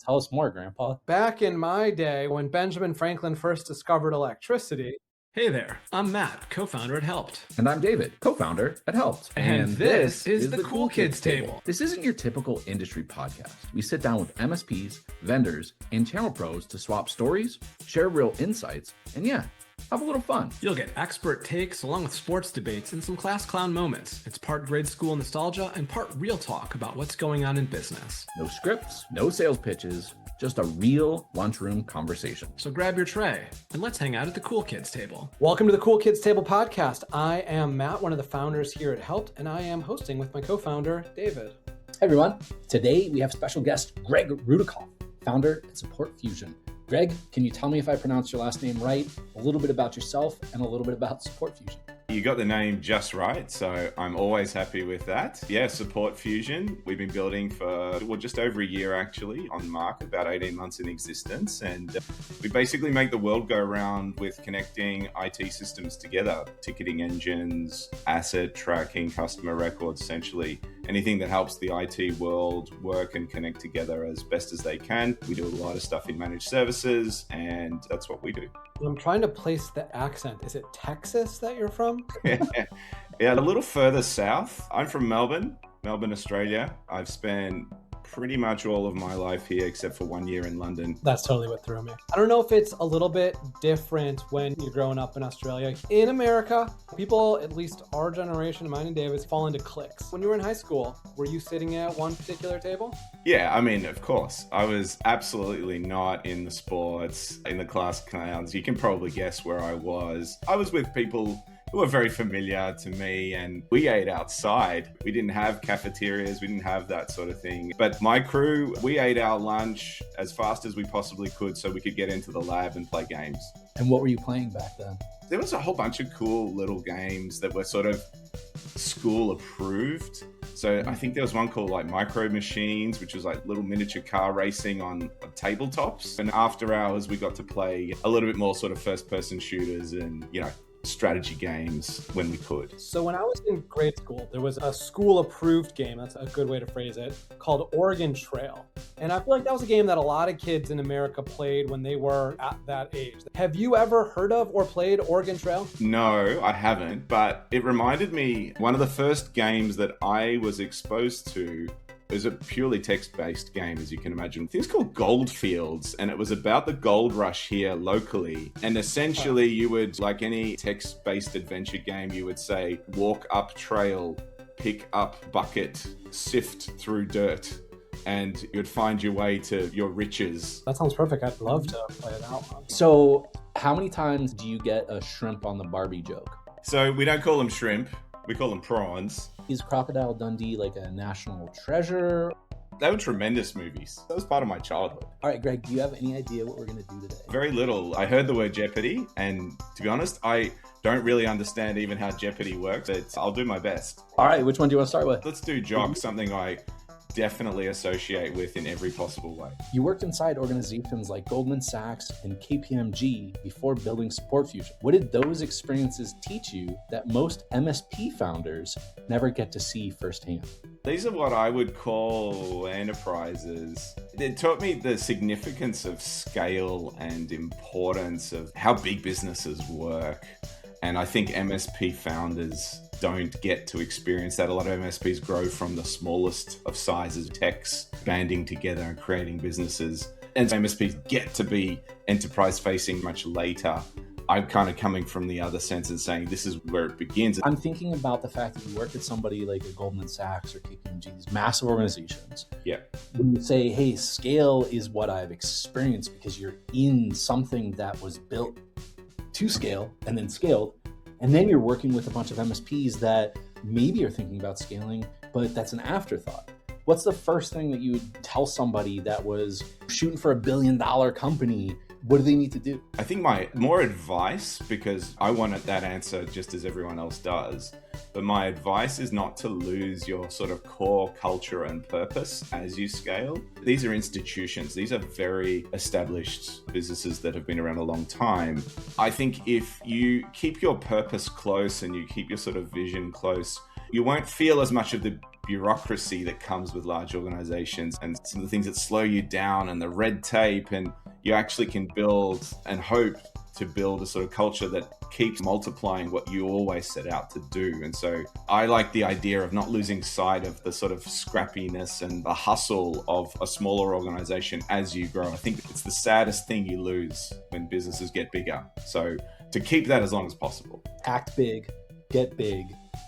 Tell us more, Grandpa. Back in my day, when Benjamin Franklin first discovered electricity. Hey there, I'm Matt, co-founder at Helpt. And I'm David, co-founder at Helpt. And this is the Cool Kids Table. This isn't your typical industry podcast. We sit down with MSPs, vendors, and channel pros to swap stories, share real insights, and have a little fun. You'll get expert takes along with sports debates and some class clown moments. It's part grade school nostalgia and part real talk about what's going on in business. No scripts, no sales pitches, just a real lunchroom conversation. So grab your tray and let's hang out at the Cool Kids Table. Welcome to the Cool Kids Table podcast. I am Matt, one of the founders here at Helpt, and I am hosting with my co-founder, David. Hey everyone. Today we have special guest Greg Rudakov, founder at Support Fusion. Greg, can you tell me if I pronounced your last name right, a little bit about yourself, and a little bit about Support Fusion? You got the name just right, so I'm always happy with that. Yeah, Support Fusion, we've been building for, just over a year actually, on market, about 18 months in existence. And we basically make the world go around with connecting IT systems together, ticketing engines, asset tracking, customer records, essentially anything that helps the IT world work and connect together as best as they can. We do a lot of stuff in managed services, and that's what we do. I'm trying to place the accent. Is it Texas that you're from? Yeah, a little further south. I'm from Melbourne, Australia. I've spent pretty much all of my life here except for 1 year in London. That's totally what threw me. I don't know if it's a little bit different when you're growing up in Australia. In America, people, at least our generation, mine and David's, fall into cliques. When you were in high school, were you sitting at one particular table? Yeah, I mean, of course. I was absolutely not in the sports, in the class clowns. You can probably guess where I was. I was with people who were very familiar to me, and we ate outside. We didn't have cafeterias, we didn't have that sort of thing. But my crew, we ate our lunch as fast as we possibly could so we could get into the lab and play games. And what were you playing back then? There was a whole bunch of cool little games that were sort of school approved. So I think there was one called like Micro Machines, which was like little miniature car racing on tabletops. And after hours, we got to play a little bit more sort of first person shooters and, strategy games when we could. So when I was in grade school, there was a school approved game, that's a good way to phrase it, called Oregon Trail. And I feel like that was a game that a lot of kids in America played when they were at that age. Have you ever heard of or played Oregon Trail? No, I haven't, but it reminded me, one of the first games that I was exposed to. It was a purely text-based game, as you can imagine. I think it's called Goldfields, and it was about the gold rush here locally. And essentially, you would, like any text-based adventure game, you would say, walk up trail, pick up bucket, sift through dirt, and you'd find your way to your riches. That sounds perfect. I'd love to play that one. So how many times do you get a shrimp on the Barbie joke? So we don't call them shrimp, we call them prawns. Is Crocodile Dundee like a national treasure? They were tremendous movies. That was part of my childhood. All right, Greg, do you have any idea what we're going to do today? Very little. I heard the word Jeopardy, and to be honest, I don't really understand even how Jeopardy works. I'll do my best. All right, which one do you want to start with? Let's do Jock, something I definitely associate with in every possible way. You worked inside organizations like Goldman Sachs and KPMG before building Support Fusion. What did those experiences teach you that most MSP founders never get to see firsthand? These are what I would call enterprises. It taught me the significance of scale and importance of how big businesses work. And I think MSP founders don't get to experience that. A lot of MSPs grow from the smallest of sizes, techs banding together and creating businesses. And MSPs get to be enterprise facing much later. I'm kind of coming from the other sense and saying this is where it begins. I'm thinking about the fact that you worked at somebody like a Goldman Sachs or KPMG, these massive organizations. Yeah. When you say, hey, scale is what I've experienced because you're in something that was built to scale and then scaled. And then you're working with a bunch of MSPs that maybe are thinking about scaling, but that's an afterthought. What's the first thing that you would tell somebody that was shooting for $1 billion company? What do they need to do? I think my more advice, because I wanted that answer just as everyone else does, but my advice is not to lose your sort of core culture and purpose as you scale. These are institutions. These are very established businesses that have been around a long time. I think if you keep your purpose close and you keep your sort of vision close, you won't feel as much of the bureaucracy that comes with large organizations and some of the things that slow you down and the red tape, and you actually can build and hope to build a sort of culture that keeps multiplying what you always set out to do. And so I like the idea of not losing sight of the sort of scrappiness and the hustle of a smaller organization as you grow. I think it's the saddest thing you lose when businesses get bigger. So to keep that as long as possible. Act big, get big,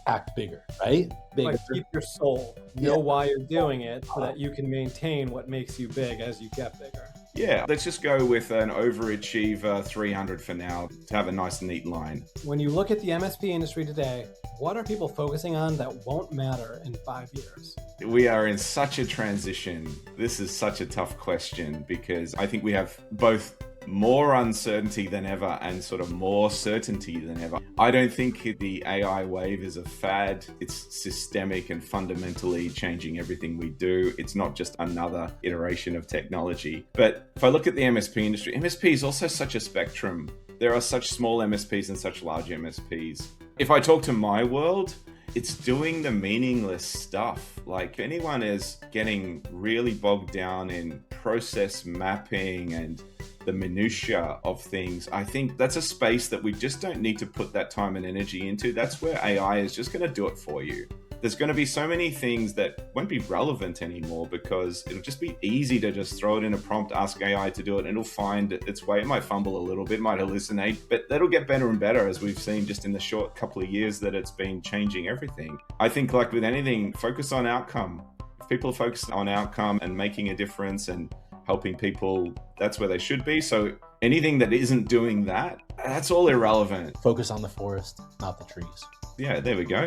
act bigger, right? Bigger. Like keep your soul, know why you're doing it so that you can maintain what makes you big as you get bigger. Yeah, let's just go with an overachiever 300 for now to have a nice neat line. When you look at the MSP industry today, what are people focusing on that won't matter in 5 years? We are in such a transition. This is such a tough question because I think we have both more uncertainty than ever and sort of more certainty than ever. I don't think the AI wave is a fad. It's systemic and fundamentally changing everything we do. It's not just another iteration of technology. But if I look at the MSP industry, MSP is also such a spectrum. There are such small MSPs and such large MSPs. If I talk to my world, it's doing the meaningless stuff. Like if anyone is getting really bogged down in process mapping and the minutiae of things, I think that's a space that we just don't need to put that time and energy into. That's where AI is just going to do it for you. There's going to be so many things that won't be relevant anymore because it'll just be easy to just throw it in a prompt, ask AI to do it, and it'll find its way. It might fumble a little bit, might hallucinate, but that'll get better and better as we've seen just in the short couple of years that it's been changing everything. I think like with anything, focus on outcome. If people are focused on outcome and making a difference and helping people, that's where they should be. So anything that isn't doing that, that's all irrelevant. Focus on the forest, not the trees. Yeah, there we go.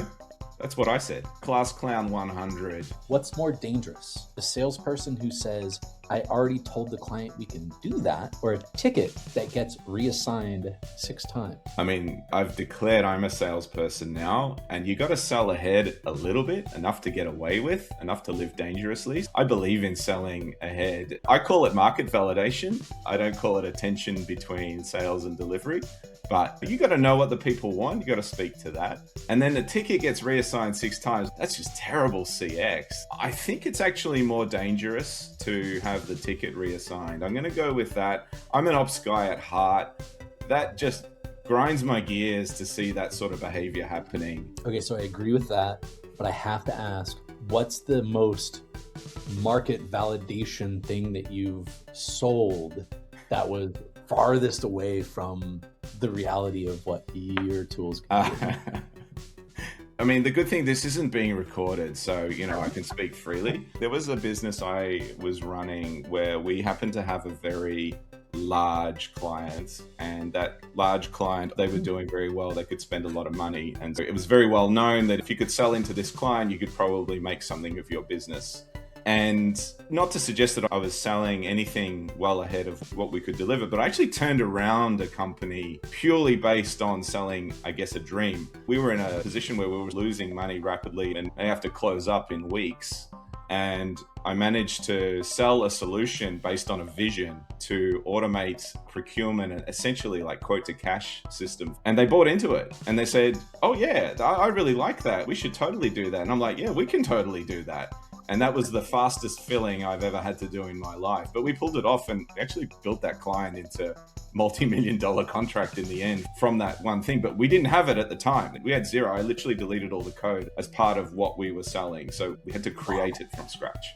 That's what I said. Class Clown 100. What's more dangerous? The salesperson who says, I already told the client we can do that, or a ticket that gets reassigned 6 times? I mean, I've declared I'm a salesperson now, and you got to sell ahead a little bit, enough to get away with, enough to live dangerously. I believe in selling ahead. I call it market validation. I don't call it a tension between sales and delivery. But you got to know what the people want. You got to speak to that. And then the ticket gets reassigned 6 times. That's just terrible CX. I think it's actually more dangerous to have the ticket reassigned. I'm going to go with that. I'm an ops guy at heart. That just grinds my gears to see that sort of behavior happening. Okay, so I agree with that, but I have to ask, what's the most market validation thing that you've sold that was farthest away from the reality of what your tools can do? I mean, the good thing, this isn't being recorded, so, I can speak freely. There was a business I was running where we happened to have a very large client, and that large client, they were doing very well. They could spend a lot of money. And so it was very well known that if you could sell into this client, you could probably make something of your business. And not to suggest that I was selling anything well ahead of what we could deliver, but I actually turned around a company purely based on selling, I guess, a dream. We were in a position where we were losing money rapidly and they have to close up in weeks. And I managed to sell a solution based on a vision to automate procurement and essentially like quote to cash system. And they bought into it and they said, oh yeah, I really like that. We should totally do that. And I'm like, yeah, we can totally do that. And that was the fastest filling I've ever had to do in my life. But we pulled it off and actually built that client into multi-million-dollar contract in the end from that one thing. But we didn't have it at the time. We had zero. I literally deleted all the code as part of what we were selling. So we had to create it from scratch.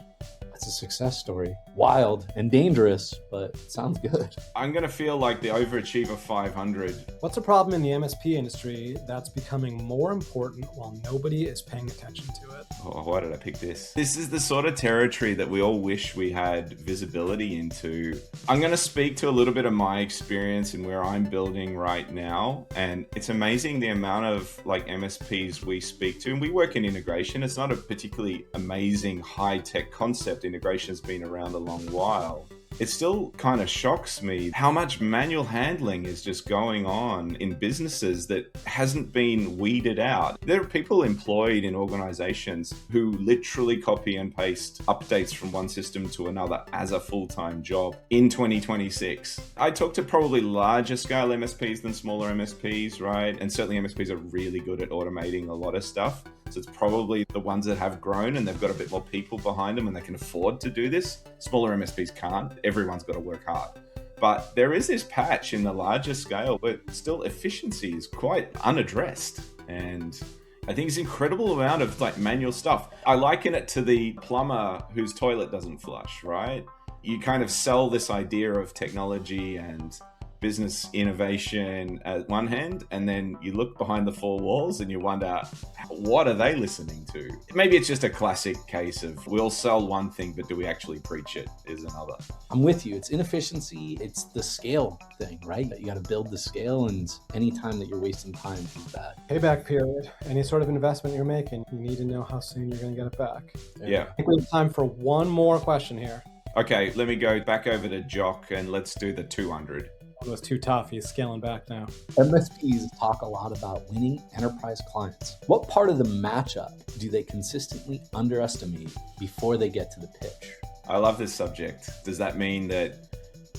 That's a success story. Wild and dangerous, but it sounds good. I'm going to feel like the overachiever 500. What's a problem in the MSP industry that's becoming more important while nobody is paying attention to it? Oh, why did I pick this? This is the sort of territory that we all wish we had visibility into. I'm going to speak to a little bit of my experience and where I'm building right now. And it's amazing the amount of like MSPs we speak to. And we work in integration. It's not a particularly amazing high-tech concept. Integration has been around a long while. It still kind of shocks me how much manual handling is just going on in businesses that hasn't been weeded out. There are people employed in organizations who literally copy and paste updates from one system to another as a full-time job in 2026. I talk to probably larger scale MSPs than smaller MSPs, right? And certainly MSPs are really good at automating a lot of stuff. So it's probably the ones that have grown and they've got a bit more people behind them and they can afford to do this. Smaller MSPs can't. Everyone's got to work hard. But there is this patch in the larger scale where still efficiency is quite unaddressed. And I think it's an incredible amount of like manual stuff. I liken it to the plumber whose toilet doesn't flush, right? You kind of sell this idea of technology and business innovation at one hand, and then you look behind the four walls and you wonder, what are they listening to? Maybe it's just a classic case of we'll sell one thing, but do we actually preach it is another. I'm with you. It's inefficiency. It's the scale thing, right? You got to build the scale, and any time that you're wasting time is bad. Payback period. Any sort of investment you're making, you need to know how soon you're going to get it back. Yeah. I think we have time for one more question here. Okay, let me go back over to Jock and let's do the 200. It was too tough. He's scaling back now. MSPs talk a lot about winning enterprise clients. What part of the matchup do they consistently underestimate before they get to the pitch? I love this subject. Does that mean that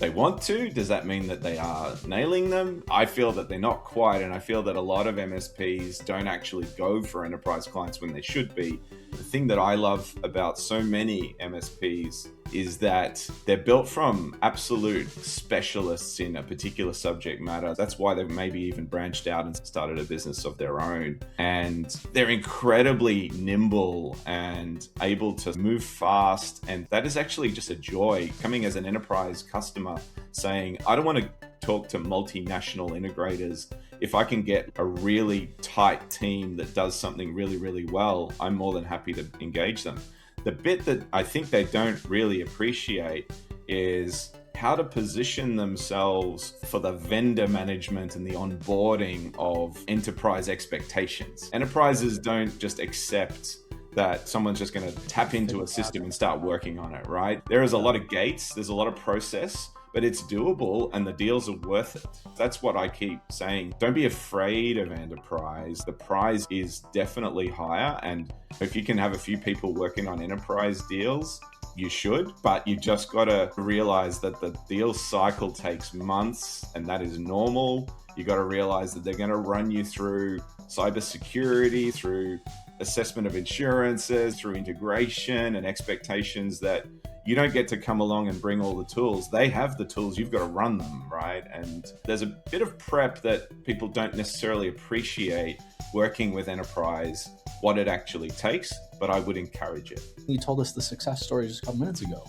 they want to? Does that mean that they are nailing them? I feel that they're not quite, and I feel that a lot of MSPs don't actually go for enterprise clients when they should be. The thing that I love about so many MSPs is that they're built from absolute specialists in a particular subject matter. That's why they've maybe even branched out and started a business of their own. And they're incredibly nimble and able to move fast. And that is actually just a joy coming as an enterprise customer saying, I don't want to talk to multinational integrators. If I can get a really tight team that does something really, really well, I'm more than happy to engage them. The bit that I think they don't really appreciate is how to position themselves for the vendor management and the onboarding of enterprise expectations. Enterprises don't just accept that someone's just going to tap into a system and start working on it, right? There is a lot of gates, there's a lot of process, but it's doable and the deals are worth it. That's what I keep saying. Don't be afraid of enterprise. The prize is definitely higher. And if you can have a few people working on enterprise deals, you should, but you just got to realize that the deal cycle takes months and that is normal. You got to realize that they're going to run you through cybersecurity, through assessment of insurances, through integration and expectations that you don't get to come along and bring all the tools. They have the tools, you've got to run them, right? And there's a bit of prep that people don't necessarily appreciate working with enterprise, what it actually takes, but I would encourage it. You told us the success story just a couple minutes ago,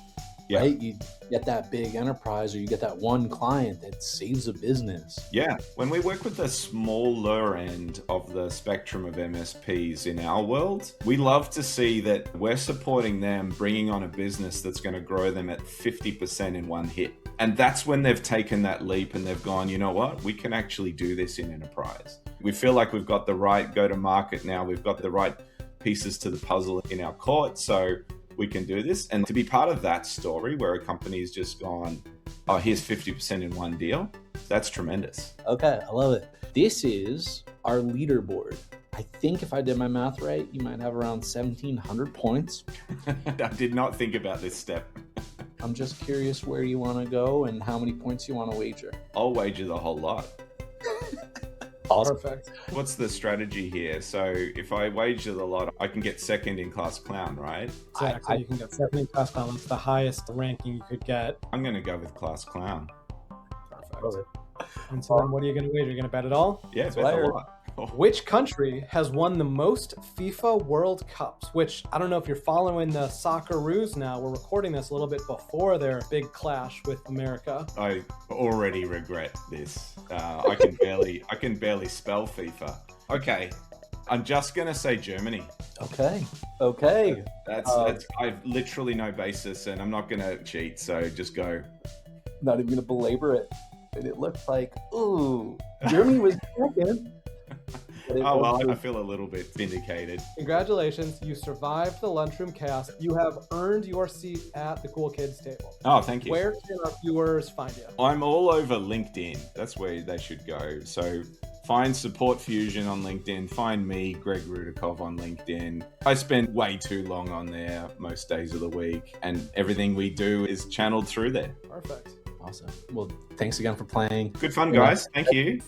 Yeah. right? You get that big enterprise or you get that one client that saves a business. Yeah, when we work with the smaller end of the spectrum of MSPs in our world, we love to see that we're supporting them bringing on a business that's going to grow them at 50% in one hit. And that's when they've taken that leap and they've gone, you know what, we can actually do this in enterprise. We feel like we've got the right go-to-market now, we've got the right pieces to the puzzle in our court, so we can do this. And to be part of that story where a company's just gone, oh, here's 50% in one deal, that's tremendous. Okay, I love it. This is our leaderboard. I think if I did my math right, you might have around 1,700 points. I did not think about this step. I'm just curious where you want to go and how many points you want to wager. I'll wager the whole lot. Awesome. Perfect. What's the strategy here? So if I wager the lot, I can get second in class clown, right? Exactly. You can get 70 class clown. That's the highest ranking you could get. I'm going to go with class clown. Perfect. And so then what are you going to wager? You're going to bet it all? Yeah, bet a lot. Which country has won the most FIFA World Cups? Which, I don't know if you're following the Socceroos now. We're recording this a little bit before their big clash with America. I already regret this. I can barely spell FIFA. Okay, I'm just gonna say Germany. Okay. That's I've literally no basis, and I'm not gonna cheat. So just go. Not even going to belabor it. But it looks like, ooh, Germany was second. Oh, well, I feel a little bit vindicated. Congratulations, you survived the lunchroom cast. You have earned your seat at the Cool Kids table. Oh, thank you. Where can our viewers find you? I'm all over LinkedIn. That's where they should go. So find Support Fusion on LinkedIn. Find me, Greg Rudakov, on LinkedIn. I spend way too long on there most days of the week, and everything we do is channeled through there. Perfect. Awesome. Well, thanks again for playing. Good fun, guys. Thank you.